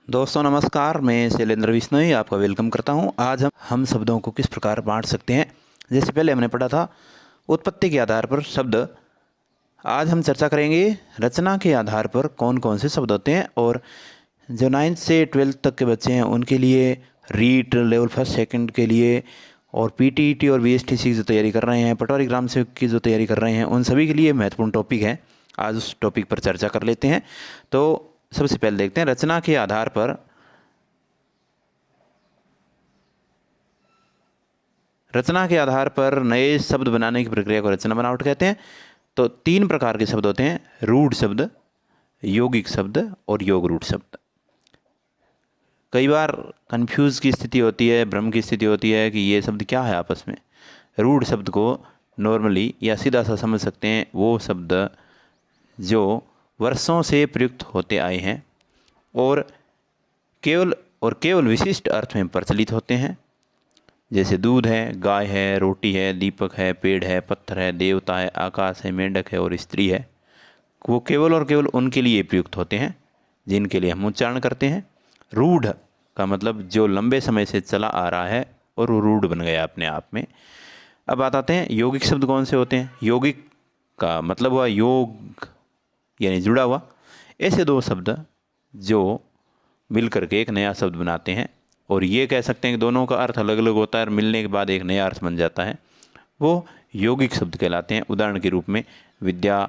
दोस्तों नमस्कार, मैं शैलेंद्र बिश्नोई आपका वेलकम करता हूं। आज हम शब्दों को किस प्रकार बांट सकते हैं। जैसे पहले हमने पढ़ा था उत्पत्ति के आधार पर शब्द। आज हम चर्चा करेंगे रचना के आधार पर कौन कौन से शब्द होते हैं। और जो 9th से 12th तक के बच्चे हैं उनके लिए रीट लेवल फर्स्ट सेकंड के लिए और पीटीईटी और वीएसटीसी की जो तैयारी कर रहे हैं, पटवारी ग्राम सेवक की जो तैयारी कर रहे हैं, उन सभी के लिए महत्वपूर्ण टॉपिक है। आज उस टॉपिक पर चर्चा कर लेते हैं। तो सबसे पहले देखते हैं रचना के आधार पर नए शब्द बनाने की प्रक्रिया को रचना बनावट कहते हैं। तो 3 प्रकार के शब्द होते हैं: रूढ़ शब्द, यौगिक शब्द और योग रूढ़ शब्द। कई बार कंफ्यूज की स्थिति होती है, भ्रम की स्थिति होती है कि ये शब्द क्या है आपस में। रूढ़ शब्द को नॉर्मली या सीधा सा समझ सकते हैं वो शब्द जो वर्षों से प्रयुक्त होते आए हैं और केवल विशिष्ट अर्थ में प्रचलित होते हैं। जैसे दूध है, गाय है, रोटी है, दीपक है, पेड़ है, पत्थर है, देवता है, आकाश है, मेंढक है और स्त्री है। वो केवल और केवल उनके लिए प्रयुक्त होते हैं जिनके लिए हम उच्चारण करते हैं। रूढ़ का मतलब जो लंबे समय से चला आ रहा है और वो रूढ़ बन गया अपने आप में। अब बात आते हैं यौगिक शब्द कौन से होते हैं। यौगिक का मतलब हुआ योग यानी जुड़ा हुआ। ऐसे 2 शब्द जो मिलकर के एक नया शब्द बनाते हैं और ये कह सकते हैं कि दोनों का अर्थ अलग अलग होता है और मिलने के बाद एक नया अर्थ बन जाता है, वो यौगिक शब्द कहलाते हैं। उदाहरण के रूप में विद्या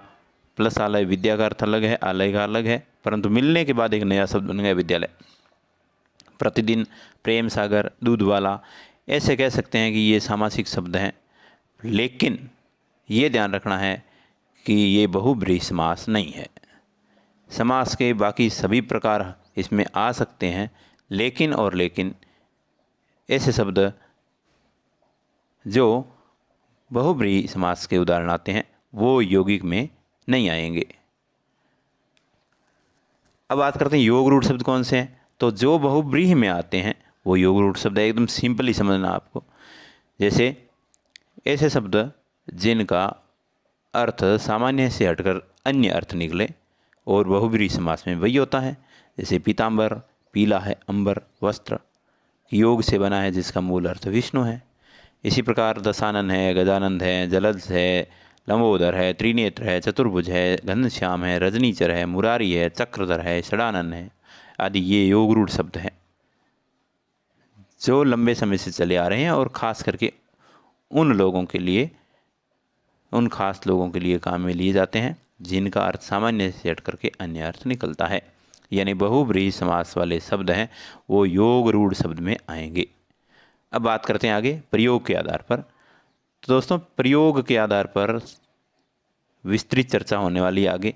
प्लस आलय, विद्या का अर्थ अलग है, आलय का अलग है, परंतु मिलने के बाद एक नया शब्द बन गया विद्यालय। प्रतिदिन, प्रेम सागर, दूध वाला, ऐसे कह सकते हैं कि ये सामासिक शब्द हैं। लेकिन ये ध्यान रखना है कि ये बहुब्रीहि समास नहीं है। समास के बाकी सभी प्रकार इसमें आ सकते हैं, लेकिन ऐसे शब्द जो बहुब्रीहि समास के उदाहरण आते हैं वो यौगिक में नहीं आएंगे। अब बात करते हैं योग रूढ़ शब्द कौन से हैं। तो जो बहुब्रीहि में आते हैं वो योग रूढ़ शब्द है। एकदम सिंपली समझना आपको। जैसे ऐसे शब्द जिनका अर्थ सामान्य से हटकर अन्य अर्थ निकले और बहुब्रीहि समास में वही होता है। जैसे पीताम्बर पीला है, अंबर वस्त्र, योग से बना है जिसका मूल अर्थ विष्णु है। इसी प्रकार दशानन है, गजानंद है, जलज है, लंबोदर है, त्रिनेत्र है, चतुर्भुज है, घनश्याम है, रजनीचर है, मुरारी है, चक्रधर है, षडानन है आदि ये योग रूढ़ शब्द हैं जो लंबे समय से चले आ रहे हैं और ख़ास करके उन खास लोगों के लिए काम में लिए जाते हैं जिनका अर्थ सामान्य से हट करके अन्य अर्थ निकलता है। यानी बहुब्रीहि समास वाले शब्द हैं वो योग रूढ़ शब्द में आएंगे। अब बात करते हैं आगे प्रयोग के आधार पर। तो दोस्तों प्रयोग के आधार पर विस्तृत चर्चा होने वाली है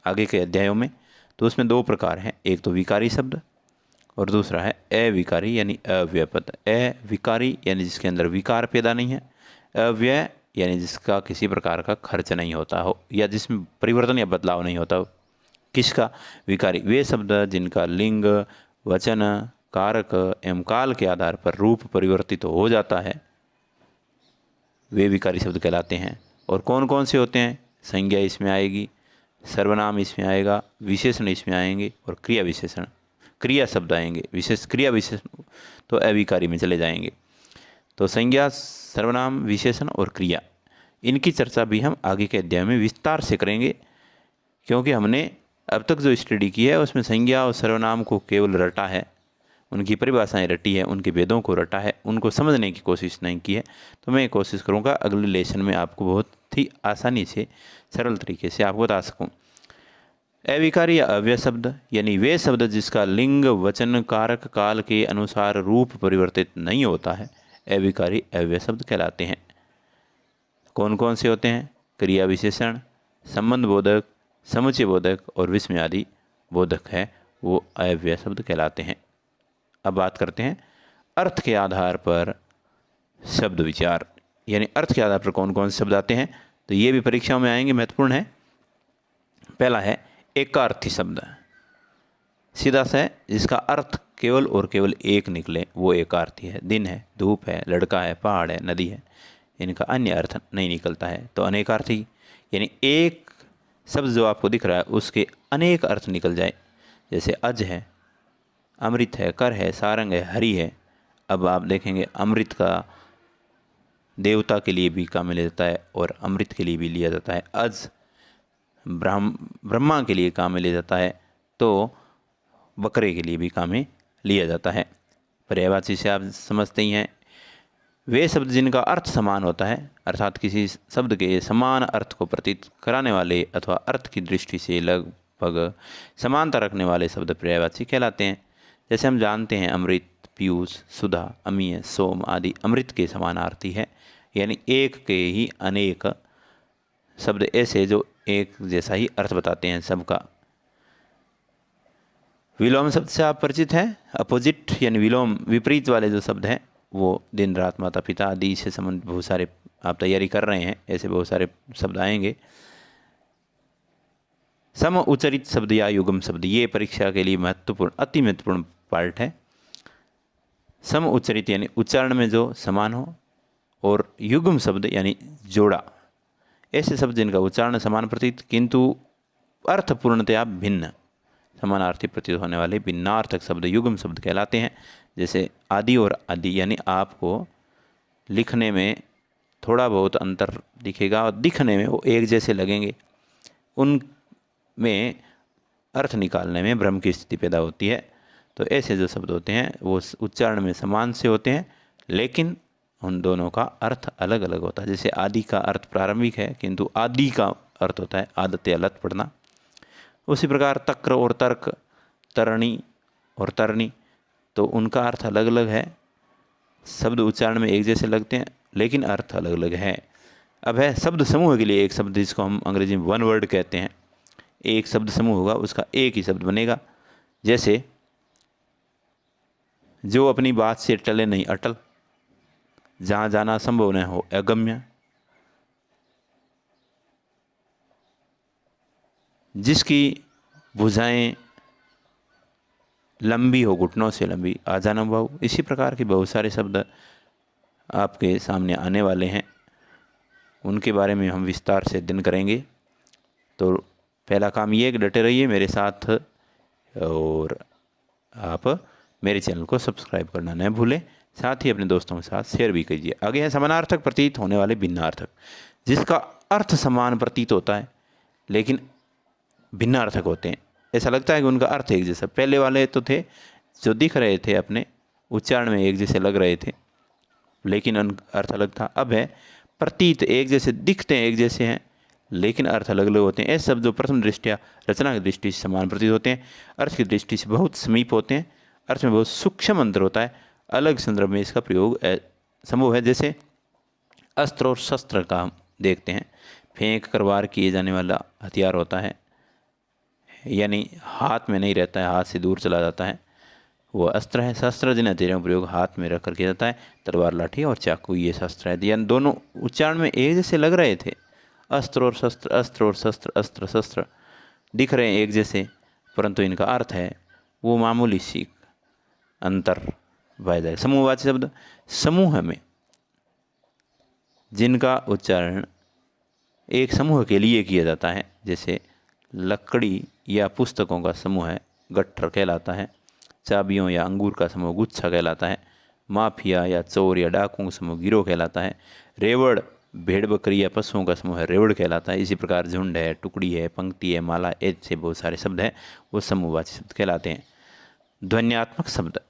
आगे के अध्यायों में। तो उसमें 2 प्रकार हैं, एक तो विकारी शब्द और दूसरा है अविकारी यानी अव्यय पद। अविकारी यानी जिसके अंदर विकार पैदा नहीं है, अव्यय यानी जिसका किसी प्रकार का खर्च नहीं होता हो या जिसमें परिवर्तन या बदलाव नहीं होता हो। किसका? विकारी। वे शब्द जिनका लिंग, वचन, कारक एवं काल के आधार पर रूप परिवर्तित हो जाता है वे विकारी शब्द कहलाते हैं। और कौन कौन से होते हैं? संज्ञा इसमें आएगी, सर्वनाम इसमें आएगा, विशेषण इसमें आएंगे और क्रिया विशेषण, क्रिया शब्द आएंगे। क्रिया विशेषण तो अविकारी में चले जाएंगे। तो संज्ञा, सर्वनाम, विशेषण और क्रिया, इनकी चर्चा भी हम आगे के अध्याय में विस्तार से करेंगे, क्योंकि हमने अब तक जो स्टडी की है उसमें संज्ञा और सर्वनाम को केवल रटा है, उनकी परिभाषाएं रटी है, उनके भेदों को रटा है, उनको समझने की कोशिश नहीं की है। तो मैं कोशिश करूँगा अगले लेसन में आपको बहुत ही आसानी से सरल तरीके से आपको बता सकूँ। अविकारी या अव्यय शब्द यानी वे शब्द जिसका लिंग, वचन, कारक, काल के अनुसार रूप परिवर्तित नहीं होता है अविकारी अव्यय शब्द कहलाते हैं। कौन कौन से होते हैं? क्रिया विशेषण, संबंध बोधक, समुच्चय बोधक और विस्मय आदि बोधक है वो अव्यय शब्द कहलाते हैं। अब बात करते हैं अर्थ के आधार पर शब्द विचार, यानी अर्थ के आधार पर कौन कौन से शब्द आते हैं। तो ये भी परीक्षाओं में आएंगे, महत्वपूर्ण है। पहला है एकार्थी शब्द, सीधा सा है जिसका अर्थ केवल और केवल एक निकले वो एकार्थी है। दिन है, धूप है, लड़का है, पहाड़ है, नदी है, इनका अन्य अर्थ नहीं निकलता है। तो अनेकार्थी यानी एक शब्द जो आपको दिख रहा है उसके अनेक अर्थ निकल जाए। जैसे अज है, अमृत है, कर है, सारंग है, हरि है। अब आप देखेंगे अमृत का देवता के लिए भी काम में लिया जाता है और अमृत के लिए भी लिया जाता है। अज ब्रह्मा के लिए काम में लिया जाता है, तो बकरे के लिए भी काम में लिया जाता है। पर्यायवाची से आप समझते ही हैं। वे शब्द जिनका अर्थ समान होता है, अर्थात किसी शब्द के समान अर्थ को प्रतीत कराने वाले अथवा अर्थ की दृष्टि से लगभग समानता रखने वाले शब्द पर्यायवाची कहलाते हैं। जैसे हम जानते हैं अमृत, पीयूष, सुधा, अमीय, सोम आदि अमृत के समानार्थी है, यानी एक के ही अनेक शब्द ऐसे जो एक जैसा ही अर्थ बताते हैं सबका। विलोम शब्द से आप परिचित हैं। अपोजिट यानी विलोम, विपरीत वाले जो शब्द हैं वो दिन रात माता पिता आदि से संबंधित बहुत सारे आप तैयारी कर रहे हैं, ऐसे बहुत सारे शब्द आएंगे। सम उच्चरित शब्द या युगम शब्द, ये परीक्षा के लिए महत्वपूर्ण, अति महत्वपूर्ण पार्ट है। सम उच्चरित यानी उच्चारण में जो समान हो, और युग्म शब्द यानी जोड़ा, ऐसे शब्द जिनका उच्चारण समान प्रतीत किंतु अर्थ पूर्णतया भिन्न, समानार्थी प्रतीत होने वाले भिन्नार्थक शब्द युग्म शब्द कहलाते हैं। जैसे आदि और आदि, यानी आपको लिखने में थोड़ा बहुत अंतर दिखेगा और दिखने में वो एक जैसे लगेंगे, उनमें अर्थ निकालने में भ्रम की स्थिति पैदा होती है। तो ऐसे जो शब्द होते हैं वो उच्चारण में समान से होते हैं, लेकिन उन दोनों का अर्थ अलग अलग होता है। जैसे आदि का अर्थ प्रारंभिक है, किंतु आदि का अर्थ होता है आदत या लत पड़ना। उसी प्रकार तक्र और तर्क, तरणी और तरणी, तो उनका अर्थ अलग अलग है। शब्द उच्चारण में एक जैसे लगते हैं, लेकिन अर्थ अलग अलग है। अब है शब्द समूह के लिए एक शब्द, जिसको हम अंग्रेजी में वन वर्ड कहते हैं। एक शब्द समूह होगा, उसका एक ही शब्द बनेगा। जैसे जो अपनी बात से टले नहीं अटल, जहाँ जाना संभव न हो अगम्य, जिसकी भुजाएं लंबी हो घुटनों से लंबी, आजानुभव। इसी प्रकार के बहुत सारे शब्द आपके सामने आने वाले हैं, उनके बारे में हम विस्तार से अध्ययन करेंगे। तो पहला काम ये कि डटे रहिए मेरे साथ, और आप मेरे चैनल को सब्सक्राइब करना न भूलें। साथ ही अपने दोस्तों के साथ शेयर भी कीजिए। आगे है समानार्थक प्रतीत होने वाले भिन्नार्थक, जिसका अर्थ समान प्रतीत होता है लेकिन भिन्नार्थक होते हैं। ऐसा लगता है कि उनका अर्थ एक जैसा। पहले वाले तो थे जो दिख रहे थे, अपने उच्चारण में एक जैसे लग रहे थे, लेकिन उनका अर्थ अलग था। अब है प्रतीत, एक जैसे दिखते हैं, एक जैसे हैं, लेकिन अर्थ अलग अलग होते हैं। ऐसे शब्द जो प्रथम दृष्टिया रचना की दृष्टि से समान प्रतीत होते हैं, अर्थ की दृष्टि से बहुत समीप होते हैं, अर्थ में बहुत सूक्ष्म अंतर होता है, अलग संदर्भ में इसका प्रयोग संभव है। जैसे अस्त्र और शस्त्र का हम देखते हैं, फेंक कर वार किए जाने वाला हथियार होता है, यानी हाथ में नहीं रहता है, हाथ से दूर चला जाता है, वो अस्त्र है। शस्त्र जिन हथियारों का प्रयोग हाथ में रख कर किया जाता है, तलवार, लाठी और चाकू, ये शस्त्र है। यानी दोनों उच्चारण में एक जैसे लग रहे थे, अस्त्र और शस्त्र, अस्त्र और शस्त्र, अस्त्र शस्त्र दिख रहे हैं एक जैसे, परंतु इनका अर्थ है वो मामूली सी अंतर पाया जाए। समूहवाची शब्द, समूह में जिनका उच्चारण एक समूह के लिए किया जाता है, जैसे लकड़ी या पुस्तकों का समूह है गट्ठर कहलाता है, चाबियों या अंगूर का समूह गुच्छा कहलाता है, माफिया या चोर या डाकुओं का समूह गिरोह कहलाता है, रेवड़ भेड़ बकरी या पशुओं का समूह है रेवड़ कहलाता है। इसी प्रकार झुंड है, टुकड़ी है, पंक्ति है, माला, ऐसे बहुत सारे शब्द हैं वो समूहवाची शब्द कहलाते हैं। ध्वन्यात्मक शब्द,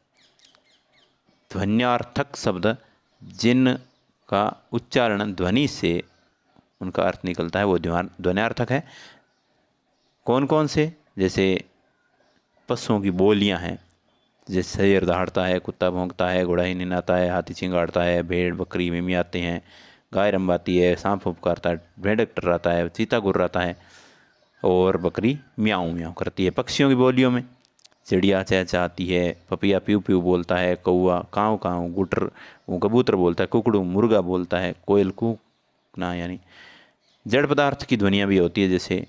ध्वन्यार्थक शब्द जिनका उच्चारण ध्वनि से उनका अर्थ निकलता है वो ध्वन्यार्थक है। कौन कौन से? जैसे पशुओं की बोलियां हैं, जैसे शेर दहाड़ता है, कुत्ता भौंकता है, घोड़ा ही निनाता है, हाथी चिंगाड़ता है, भेड़ बकरी मिमियाते हैं, गाय रंबाती है, सांप फुफकारता है, भेड़क टर्राता है, चीता गुर्राता है और बकरी म्याऊं म्याऊं करती है। पक्षियों की बोलियों में चिड़िया चहचहाती है, पपिया प्यू प्यू बोलता है, कौआ काँव काँव, गुटर वो कबूतर बोलता है, कुकड़ू मुर्गा बोलता है, कोयल कूकना। यानी जड़ पदार्थ की ध्वनियाँ भी होती है, जैसे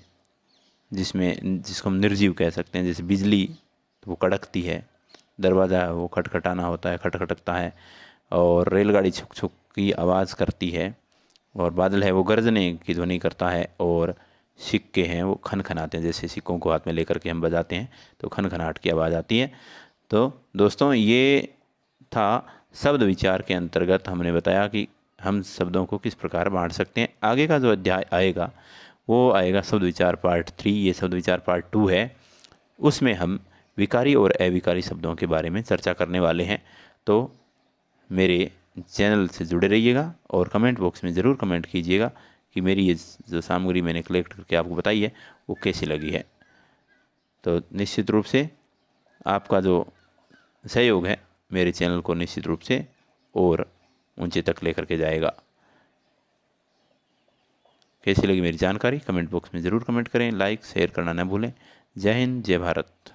जिसको हम निर्जीव कह सकते हैं। जैसे बिजली तो वो कड़कती है, दरवाज़ा है वो खटखटाना होता है, खटखटकता है, और रेलगाड़ी छुक छुक की आवाज़ करती है, और बादल है वो गरजने की ध्वनि करता है, और सिक्के हैं वो खनखनाते हैं। जैसे सिक्कों को हाथ में लेकर के हम बजाते हैं तो खनखनाहट की आवाज़ आती है। तो दोस्तों ये था शब्द विचार के अंतर्गत हमने बताया कि हम शब्दों को किस प्रकार बांट सकते हैं। आगे का जो अध्याय आएगा वो आएगा शब्द विचार पार्ट 3। ये शब्द विचार पार्ट 2 है। उसमें हम विकारी और अविकारी शब्दों के बारे में चर्चा करने वाले हैं। तो मेरे चैनल से जुड़े रहिएगा और कमेंट बॉक्स में ज़रूर कमेंट कीजिएगा कि मेरी ये जो सामग्री मैंने कलेक्ट करके आपको बताई है वो कैसी लगी है। तो निश्चित रूप से आपका जो सहयोग है मेरे चैनल को निश्चित रूप से और ऊंचे तक लेकर के जाएगा। कैसी लगी मेरी जानकारी कमेंट बॉक्स में ज़रूर कमेंट करें। लाइक शेयर करना न भूलें। जय हिंद, जय भारत।